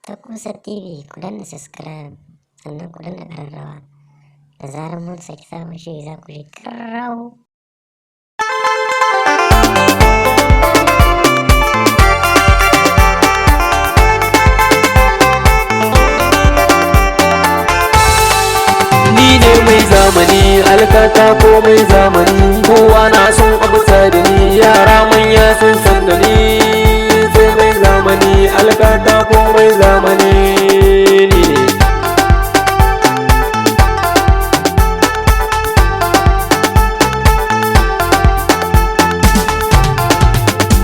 ta Kusa TV ku danna subscribe sannan ku danna ƙararrawa da zarar mun saki sabon shiri za ku ji ƙararrawa. Ni ne mai zamani alkata ko mai zamani kowa na son abu da ni yara manya sun san da ni sai mai zamani alkata ko mai zamani ni ne.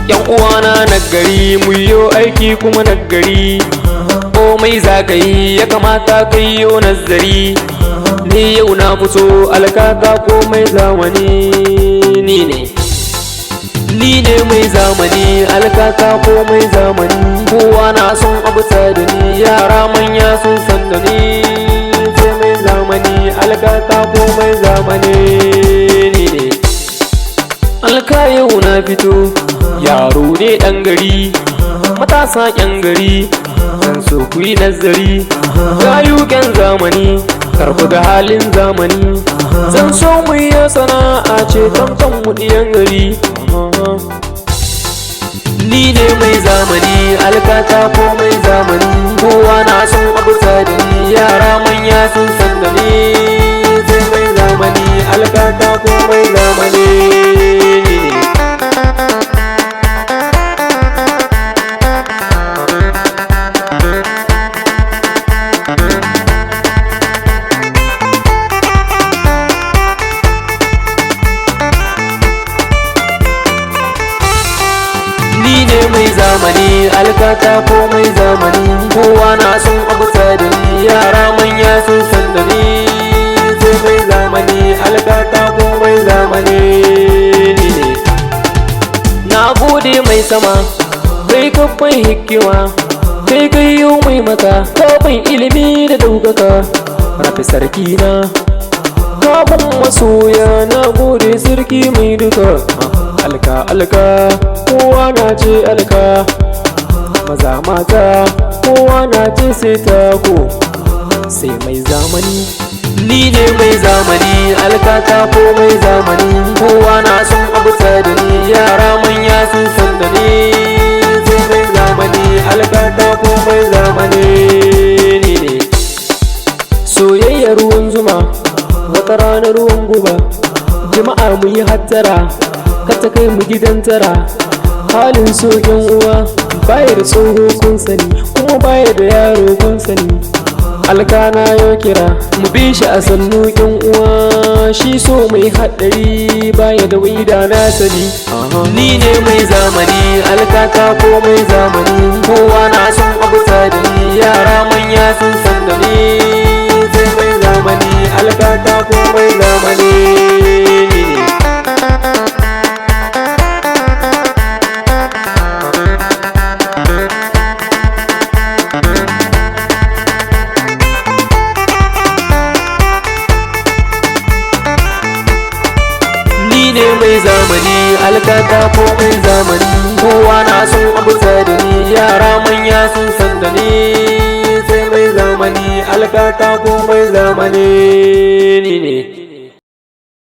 Yan uwana na gari mu yi aiki kuma na gari komai zagayi ya kamata kai yo nazari. Ni yau na fito alkaka ko mai zamani ni ne. Ni ne mai zamani alkaka ko mai zamani kowa na son abu da ni yara manya sun san da ni sai mai zamani alkaka ko mai zamani ni ne. Alka yau na fito yaro ne ɗan gari matasa ƴan gari zan so ku yi nazari gayuken zamani karku da halin zamani zan so mu yi sana'a ce tamtam mu ɗiyan gari. Ni ne mai zamani alkata ko mai zamani kowa na son abu da ni yara manya sun san da ni sai mai zamani alkata ko mai zamani ni ne. Ni ne mai zamani alkata ko mai zamani kowa na son abu da ni yara manya sun san da ni sai mai zamani alkata ko mai zamani ni ne. Na gode mai sama kai kafin hikima kai kai yau mai maka kafin ilimi da daukaka rafi sarki na kafin masoya na gode sarki mai duka. Alka alka kowa na ce alka maza mata kowa na ce sai tako sai mai zamani. Ni ne mai zamani alkata ko mai zamani kowa na son abu da ni yara manya sun san da ni sai mai zamani alkata ko mai zamani ni ne. Soyayya ruwan zuma wata rana ruwan guba jama'a mu yi hattara kata kai mu gidan tara halin sojan uwa baya da tsoho kun sani kuma baya da yaro kun sani. Alkana yo kira mu bi shi a sannukin uwa shi so mai haɗari baya da wida na sani. Ni ne mai zamani alkaka ko mai zamani kowa na son abu da ni yara manya sun san da ni sai mai zamani alkaka ko mai zamani ni ne. Ni ne mai zamani alkata ko mai zamani kowa na son abu da ni yara manya sun san da ni sai mai zamani alkata ko mai zamani ni ne.